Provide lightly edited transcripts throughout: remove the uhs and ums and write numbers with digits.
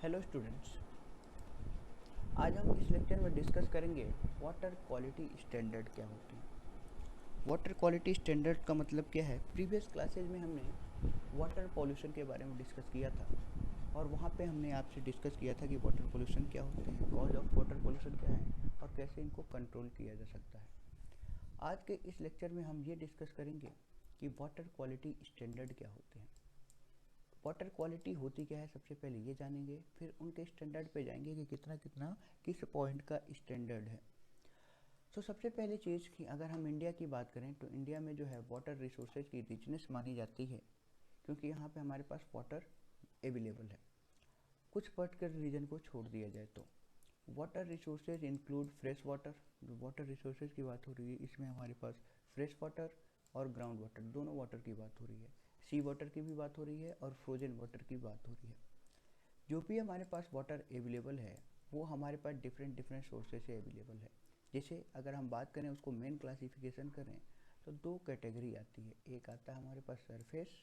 Hello students, आज हम इस लेक्चर में डिस्कस करेंगे वाटर क्वालिटी स्टैंडर्ड क्या होती है। वाटर क्वालिटी स्टैंडर्ड का मतलब क्या है। प्रीवियस क्लासेज में हमने वाटर पॉल्यूशन के बारे में डिस्कस किया था और वहाँ पे हमने आपसे डिस्कस किया था कि वाटर पॉल्यूशन क्या होते हैं, कॉज ऑफ वाटर पॉल्यूशन क्या है और कैसे इनको कंट्रोल किया जा सकता है। आज के इस लेक्चर में हम ये डिस्कस करेंगे कि वाटर क्वालिटी स्टैंडर्ड क्या होते हैं। वाटर क्वालिटी होती क्या है, सबसे पहले ये जानेंगे, फिर उनके स्टैंडर्ड पे जाएंगे कि कितना कितना किस पॉइंट का स्टैंडर्ड है। तो सबसे पहले चीज़ कि अगर हम इंडिया की बात करें तो इंडिया में जो है वाटर रिसोर्सेज की रिचनेस मानी जाती है, क्योंकि यहाँ पे हमारे पास वाटर अवेलेबल है। कुछ पर्टिकुलर रीजन को छोड़ दिया जाए तो water resources include fresh water. जो वाटर रिसोर्सेज की बात हो रही है इसमें हमारे पास फ्रेश वाटर और ग्राउंड वाटर दोनों वाटर की बात हो रही है। सी वाटर की भी बात हो रही है और फ्रोजन वाटर की बात हो रही है। जो भी हमारे पास वाटर अवेलेबल है वो हमारे पास डिफरेंट डिफरेंट सोर्सेज से अवेलेबल है। जैसे अगर हम बात करें, उसको मेन क्लासिफिकेशन करें तो दो कैटेगरी आती है। एक आता है हमारे पास सरफेस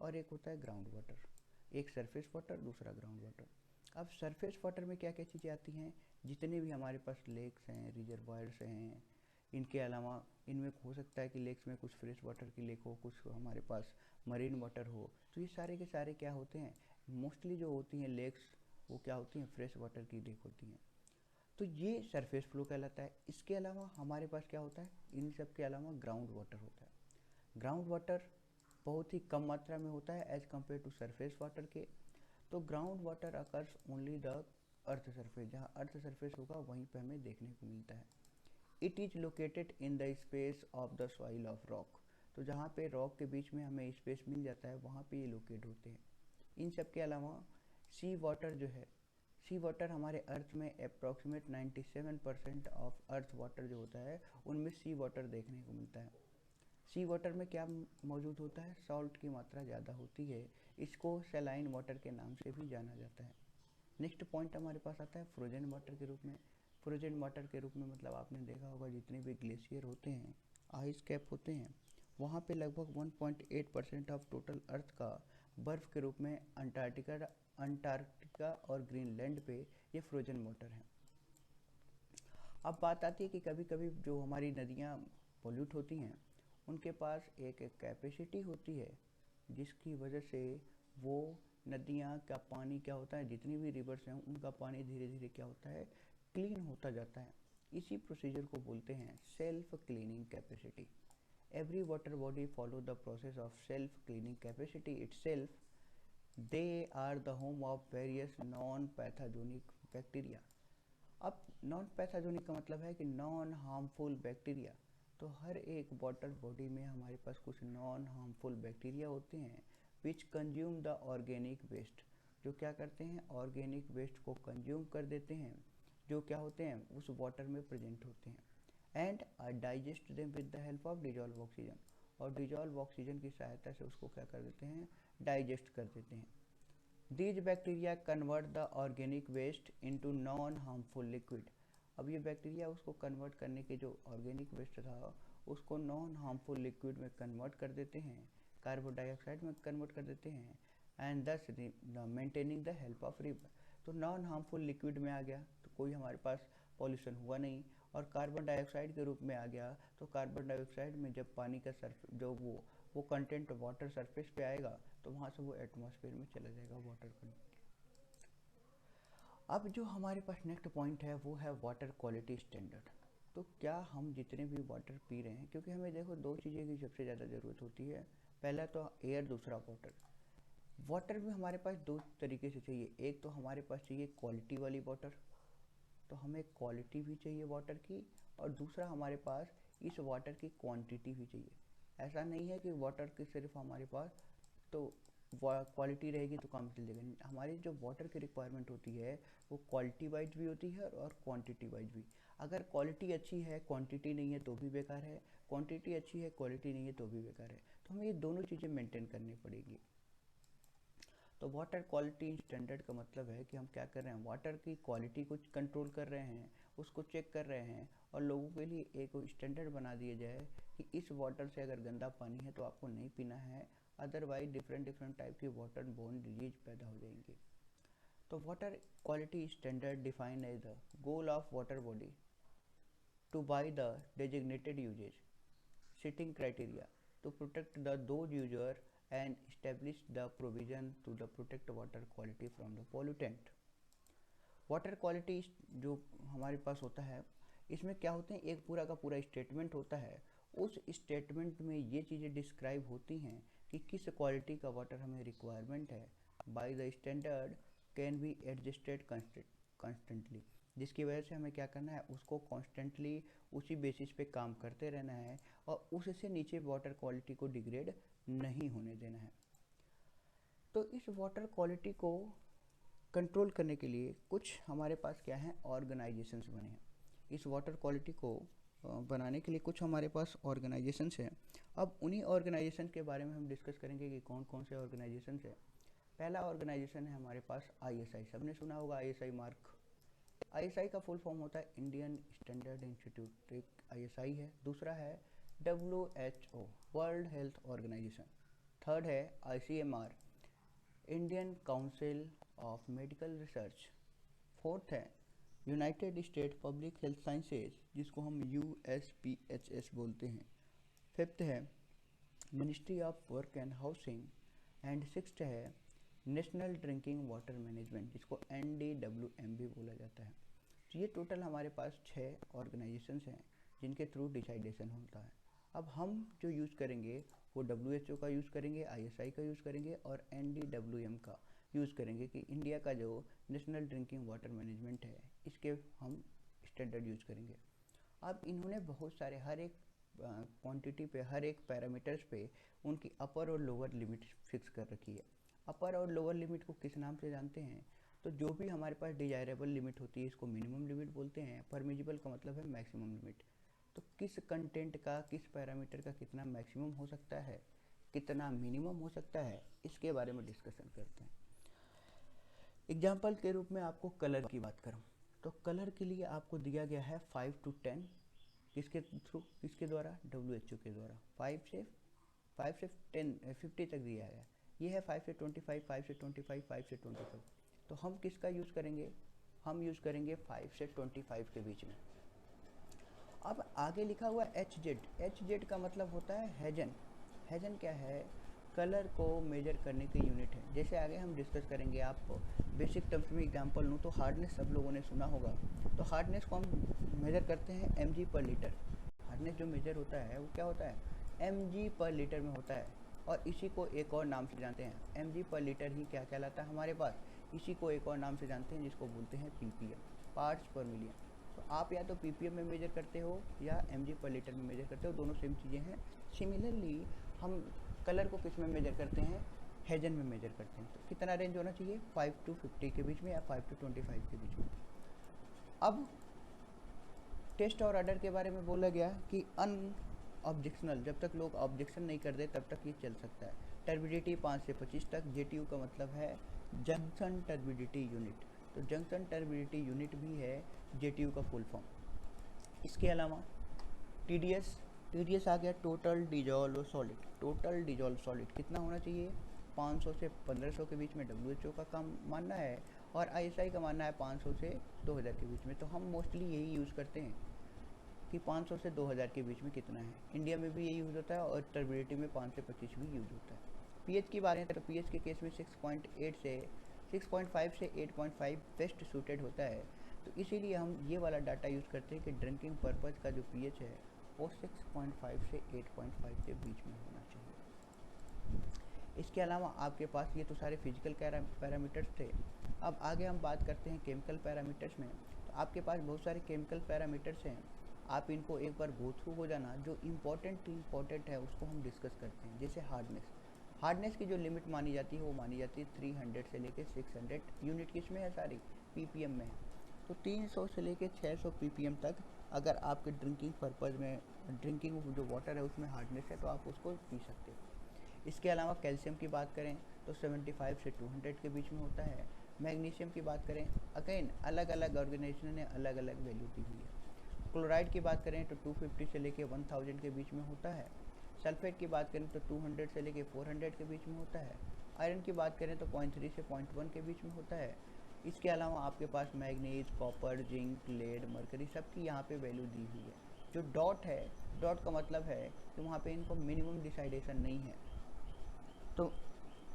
और एक होता है ग्राउंड वाटर। एक सरफेस वाटर, दूसरा ग्राउंड वाटर। अब सरफेस वाटर में क्या क्या चीज़ें आती हैं, जितने भी हमारे पास लेक्स हैं, रिजर्वायर्स हैं, इनके अलावा इनमें हो सकता है कि लेक्स में कुछ फ्रेश वाटर की लेक हो, कुछ हमारे पास मरीन वाटर हो, तो ये सारे के सारे क्या होते हैं, मोस्टली जो होती हैं लेक्स वो क्या होती हैं, फ्रेश वाटर की लेक होती हैं। तो ये सरफेस फ्लो कहलाता है। इसके अलावा हमारे पास क्या होता है, इन सब के अलावा ग्राउंड वाटर होता है। ग्राउंड वाटर बहुत ही कम मात्रा में होता है as compare to surface water के। तो ground water occurs only the earth surface, जहाँ अर्थ सरफेस होगा वहीं पे हमें देखने को मिलता है। It is located in the space of the soil of rock. तो जहाँ पे रॉक के बीच में हमें स्पेस मिल जाता है वहाँ पे ये लोकेट होते हैं। इन सब के अलावा सी वाटर जो है, सी वाटर हमारे अर्थ में अप्रॉक्सीमेट 97% ऑफ अर्थ वाटर जो होता है उनमें सी वाटर देखने को मिलता है। सी वाटर में क्या मौजूद होता है, सॉल्ट की मात्रा ज़्यादा होती है। इसको सैलाइन वाटर के नाम से भी जाना जाता है। नेक्स्ट पॉइंट हमारे पास आता है फ्रोजन वाटर के रूप में। फ्रोजन वाटर के रूप में मतलब आपने देखा होगा जितने भी ग्लेशियर होते हैं, आइस कैप होते हैं, वहाँ पे लगभग 1.8% ऑफ टोटल अर्थ का बर्फ़ के रूप में अंटार्कटिका और ग्रीनलैंड पे ये फ्रोजन वाटर है। अब बात आती है कि कभी कभी जो हमारी नदियाँ पोल्यूट होती हैं उनके पास एक कैपेसिटी होती है जिसकी वजह से वो नदियाँ का पानी क्या होता है, जितनी भी रिवर्स हैं उनका पानी धीरे धीरे क्या होता है, क्लीन होता जाता है। इसी प्रोसीजर को बोलते हैं self cleaning capacity. Every water body follow the process of self cleaning capacity itself. They are the home of various non pathogenic bacteria. अब नॉन पैथोजेनिक का मतलब है कि नॉन हार्मफुल बैक्टीरिया। तो हर एक वाटर बॉडी में हमारे पास कुछ नॉन हार्मफुल बैक्टीरिया होते हैं which consume the organic waste. जो क्या करते हैं, ऑर्गेनिक वेस्ट को कंज्यूम कर देते हैं, जो क्या होते हैं उस वाटर में प्रेजेंट होते हैं। And digest them with the help of dissolve oxygen. और डिजॉल्व ऑक्सीजन की सहायता से उसको क्या कर देते हैं, डाइजेस्ट कर देते हैं। These bacteria convert the organic waste into non harmful liquid. अब ये बैक्टीरिया उसको कन्वर्ट करने के, जो ऑर्गेनिक वेस्ट था उसको नॉन हार्मफुल लिक्विड में कन्वर्ट कर देते हैं, कार्बन डाइऑक्साइड में कन्वर्ट कर देते हैं, एंड दस maintaining the help of river. तो नॉन हार्मफुल लिक्विड में आ गया तो कोई हमारे पास पॉल्यूशन हुआ नहीं, और कार्बन डाइऑक्साइड के रूप में आ गया तो कार्बन डाइऑक्साइड में जब पानी का सर्फ जो वो कंटेंट वाटर सरफेस पे आएगा तो वहाँ से वो एटमॉस्फेयर में चला जाएगा वाटर कंटेंट। अब जो हमारे पास नेक्स्ट पॉइंट है वो है वाटर क्वालिटी स्टैंडर्ड। तो क्या हम जितने भी वाटर पी रहे हैं, क्योंकि हमें देखो दो चीज़ें की सबसे ज़्यादा ज़रूरत होती है, पहला तो एयर, दूसरा वाटर। वाटर में हमारे पास दो तरीके से चाहिए। एक तो हमारे पास चाहिए क्वालिटी वाली वाटर, तो हमें क्वालिटी भी चाहिए वाटर की, और दूसरा हमारे पास इस वाटर की क्वांटिटी भी चाहिए। ऐसा नहीं है कि वाटर की सिर्फ हमारे पास तो क्वालिटी रहेगी तो काम चल जाएगा। हमारी जो वाटर की रिक्वायरमेंट होती है वो क्वालिटी वाइज भी होती है और क्वांटिटी वाइज भी। अगर क्वालिटी अच्छी है क्वांटिटी नहीं है तो भी बेकार है, क्वांटिटी अच्छी है क्वालिटी नहीं है तो भी बेकार है। तो हमें ये दोनों चीज़ें मेंटेन करनी पड़ेगी। तो वाटर क्वालिटी स्टैंडर्ड का मतलब है कि हम क्या कर रहे हैं, वाटर की क्वालिटी को कंट्रोल कर रहे हैं, उसको चेक कर रहे हैं, और लोगों के लिए एक स्टैंडर्ड बना दिया जाए कि इस वाटर से अगर गंदा पानी है तो आपको नहीं पीना है, अदरवाइज डिफरेंट डिफरेंट टाइप की वाटर बोर्न डिजीज पैदा हो जाएंगी। तो water quality standard define as the goal of water body to by the designated usage setting criteria to protect the those user and establish the provision to the protect water quality from the pollutant। Water quality जो हमारे पास होता है इसमें क्या होते हैं, एक पूरा का पूरा स्टेटमेंट होता है। उस स्टेटमेंट में ये चीज़ें डिस्क्राइब होती हैं कि किस क्वालिटी का वाटर हमें रिक्वायरमेंट है। By the standard can be adjusted constantly, जिसकी वजह से हमें क्या करना है, उसको कॉन्स्टेंटली उसी बेसिस पे काम करते रहना है और उससे नीचे वाटर क्वालिटी को डिग्रेड नहीं होने देना है। तो इस वाटर क्वालिटी को कंट्रोल करने के लिए कुछ हमारे पास क्या है, ऑर्गेनाइजेशंस बने हैं। इस वाटर क्वालिटी को बनाने के लिए कुछ हमारे पास ऑर्गेनाइजेशंस हैं। अब उन्हीं ऑर्गेनाइजेशन के बारे में हम डिस्कस करेंगे कि कौन कौन से ऑर्गेनाइजेशंस हैं। पहला ऑर्गेनाइजेशन है हमारे पास आईएसआई, सबने सुना होगा आईएसआई मार्क। आईएसआई का फुल फॉर्म होता है इंडियन स्टैंडर्ड इंस्टीट्यूट, एक आईएसआई है। दूसरा है WHO world health organization. Third है ICMR Indian council of medical research. Fourth है united state public health sciences, जिसको हम USPHS बोलते हैं। फिफ्थ है ministry of work and housing. And sixth है नेशनल ड्रिंकिंग वाटर मैनेजमेंट, जिसको NDWM भी बोला जाता है। तो ये टोटल हमारे पास 6 ऑर्गेनाइजेशंस हैं जिनके थ्रू डिसाइडेशन होता है। अब हम जो यूज़ करेंगे वो WHO का यूज़ करेंगे, ISI का यूज़ करेंगे और NDWM का यूज़ करेंगे कि इंडिया का जो नेशनल ड्रिंकिंग वाटर मैनेजमेंट है इसके हम स्टैंडर्ड यूज़ करेंगे। अब इन्होंने बहुत सारे हर एक क्वांटिटी पे, हर एक पैरामीटर्स पे उनकी अपर और लोअर लिमिट फिक्स कर रखी है। अपर और लोअर लिमिट को किस नाम से जानते हैं, तो जो भी हमारे पास डिजायरेबल लिमिट होती है इसको मिनिमम लिमिट बोलते हैं। परमिजिबल का मतलब है मैक्सिमम लिमिट। तो किस कंटेंट का, किस पैरामीटर का कितना मैक्सिमम हो सकता है, कितना मिनिमम हो सकता है, इसके बारे में डिस्कशन करते हैं। एग्जाम्पल के रूप में आपको कलर की बात करूं तो कलर के लिए आपको दिया गया है 5 to 10, किसके थ्रू, किसके द्वारा, WHO के द्वारा। 5 से 10 50 तक दिया है। ये है 5 से 25, 5 से 25, 5 से 25। तो हम किसका यूज़ करेंगे, हम यूज़ करेंगे 5 से 25 के बीच में। अब आगे लिखा हुआ HZ का मतलब होता है हेजन। हेजन क्या है, कलर को मेजर करने की यूनिट है। जैसे आगे हम डिस्कस करेंगे, आप बेसिक टर्म्स में एग्जांपल लूँ तो हार्डनेस सब लोगों ने सुना होगा। तो हार्डनेस को हम मेजर करते हैं mg/लीटर। हार्डनेस जो मेजर होता है वो क्या होता है, mg/लीटर में होता है। और इसी को एक और नाम से जानते हैं, mg/लीटर ही क्या कहलाता है हमारे पास, इसी को एक और नाम से जानते हैं जिसको बोलते हैं ppm, पार्ट्स पर मिलियन। तो आप या तो ppm में मेजर करते हो या mg/लीटर में मेजर करते हो, दोनों सेम चीज़ें हैं। सिमिलरली हम कलर को किस में मेजर करते हैं, हेजन में मेजर करते हैं। तो कितना रेंज होना चाहिए, 5 to 50 के बीच में या 5 to 25 के बीच में। अब टेस्ट और ऑर्डर के बारे में बोला गया कि ऑब्जेक्शनल, जब तक लोग ऑब्जेक्शन नहीं कर दे तब तक ये चल सकता है। टर्बिडिटी 5 से 25 तक। JTU का मतलब है जंक्शन टर्बिडिटी यूनिट। तो जंक्शन टर्बिडिटी यूनिट भी है JTU का फुल फॉर्म। इसके अलावा TDS आ गया, total dissolve solid. Total dissolve solid कितना होना चाहिए, 500 से 1500 के बीच में WHO का काम मानना है और ISI का मानना है 500 से 2000 के बीच में। तो हम मोस्टली यही यूज़ करते हैं कि 500 से 2000 के बीच में कितना है। इंडिया में भी यही यूज़ होता है और टर्बिडिटी में 5 से 25 भी यूज़ होता है। पीएच की बात करें तो पीएच के केस में 6.5 से 8.5 बेस्ट सूटेड होता है। तो इसीलिए हम ये वाला डाटा यूज़ करते हैं कि ड्रिंकिंग पर्पज़ का जो पीएच है वो 6.5 से 8.5 के बीच में होना चाहिए। इसके अलावा आपके पास ये तो सारे फिजिकल पैरामीटर्स थे। अब आगे हम बात करते हैं केमिकल पैरामीटर्स में। तो आपके पास बहुत सारे केमिकल पैरामीटर्स हैं, आप इनको एक बार गो थ्रू हो जाना। जो इम्पोर्टेंट है उसको हम डिस्कस करते हैं। जैसे हार्डनेस की जो लिमिट मानी जाती है वो मानी जाती है 300 से लेकर 600 यूनिट। किस में है, सारी ppm में है। तो 300 से लेकर 600 ppm तक अगर आपके ड्रिंकिंग पर्पज़ में, ड्रिंकिंग जो वाटर है उसमें हार्डनेस है तो आप उसको पी सकते हो। इसके अलावा कैल्शियम की बात करें तो 75 से 200 के बीच में होता है। मैग्नीशियम की बात करें, अगेन अलग अलग ऑर्गेनाइजेशन ने अलग अलग वैल्यू दी हुई है। क्लोराइड की बात करें तो 250 से लेकर 1000 के बीच में होता है। सल्फेट की बात करें तो 200 से लेकर 400 के बीच में होता है। आयरन की बात करें तो 0.3 से 0.1 के बीच में होता है। इसके अलावा आपके पास manganese, copper, zinc, lead, mercury सबकी यहाँ पे वैल्यू दी हुई है। जो डॉट है, डॉट का मतलब है कि वहाँ पे इनको मिनिमम डिसाइडेशन नहीं है, तो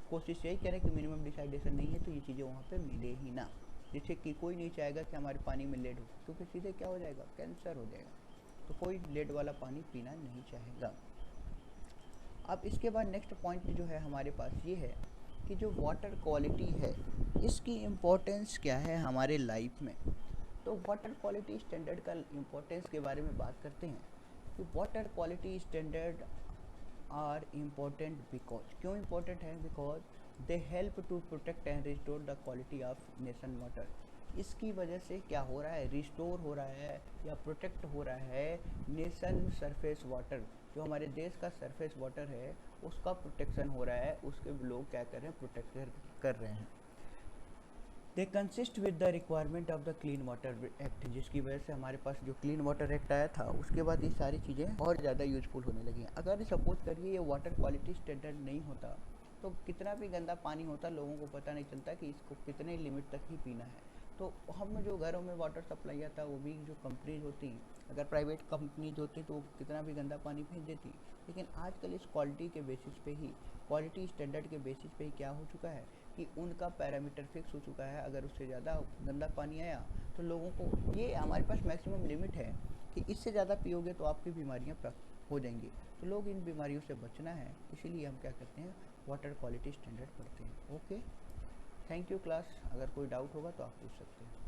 कोशिश यही करें कि मिनिमम डिसाइडेशन नहीं है तो ये चीज़ें वहाँ पे मिले ही ना। जैसे कि कोई नहीं चाहेगा कि हमारे पानी में लेड हो, क्योंकि सीधे क्या हो जाएगा, कैंसर हो जाएगा, तो कोई लेड वाला पानी पीना नहीं चाहेगा। अब इसके बाद नेक्स्ट पॉइंट जो है हमारे पास ये है कि जो वाटर क्वालिटी है इसकी इम्पोर्टेंस क्या है हमारे लाइफ में। तो वाटर क्वालिटी स्टैंडर्ड का इम्पोर्टेंस के बारे में बात करते हैं कि water quality standard are important because, क्यों इम्पोर्टेंट है, because they help to protect and restore the quality of nation water. इसकी वजह से क्या हो रहा है, रिस्टोर हो रहा है या प्रोटेक्ट हो रहा है नेशन सरफेस वाटर, जो हमारे देश का सरफेस वाटर है उसका प्रोटेक्शन हो रहा है, उसके लोग क्या कर रहे हैं, प्रोटेक्ट कर रहे हैं। They consist with the requirement of the clean water act, जिसकी वजह से हमारे पास जो क्लीन वाटर एक्ट आया था उसके बाद ये सारी चीज़ें और ज़्यादा यूजफुल होने लगी हैं। अगर सपोज करिए ये वाटर क्वालिटी स्टैंडर्ड नहीं होता तो कितना भी गंदा पानी होता लोगों को पता नहीं चलता कि इसको कितने लिमिट तक ही पीना है। तो हम जो घरों में वाटर सप्लाई आता वो भी जो कंपनीज होती, अगर प्राइवेट कंपनीज होती तो कितना भी गंदा पानी भेज देती, लेकिन आजकल इस क्वालिटी के बेसिस पे ही, क्वालिटी स्टैंडर्ड के बेसिस पे ही क्या हो चुका है कि उनका पैरामीटर फिक्स हो चुका है। अगर उससे ज़्यादा गंदा पानी आया तो लोगों को, ये हमारे पास मैक्सिमम लिमिट है कि इससे ज़्यादा पियोगे तो आपकी बीमारियाँ प्राप्त हो जाएंगी, तो लोग इन बीमारियों से बचना है, इसीलिए हम क्या करते हैं, वाटर क्वालिटी स्टैंडर्ड पढ़ते हैं। Okay, thank you class. अगर कोई डाउट होगा तो आप पूछ सकते हैं।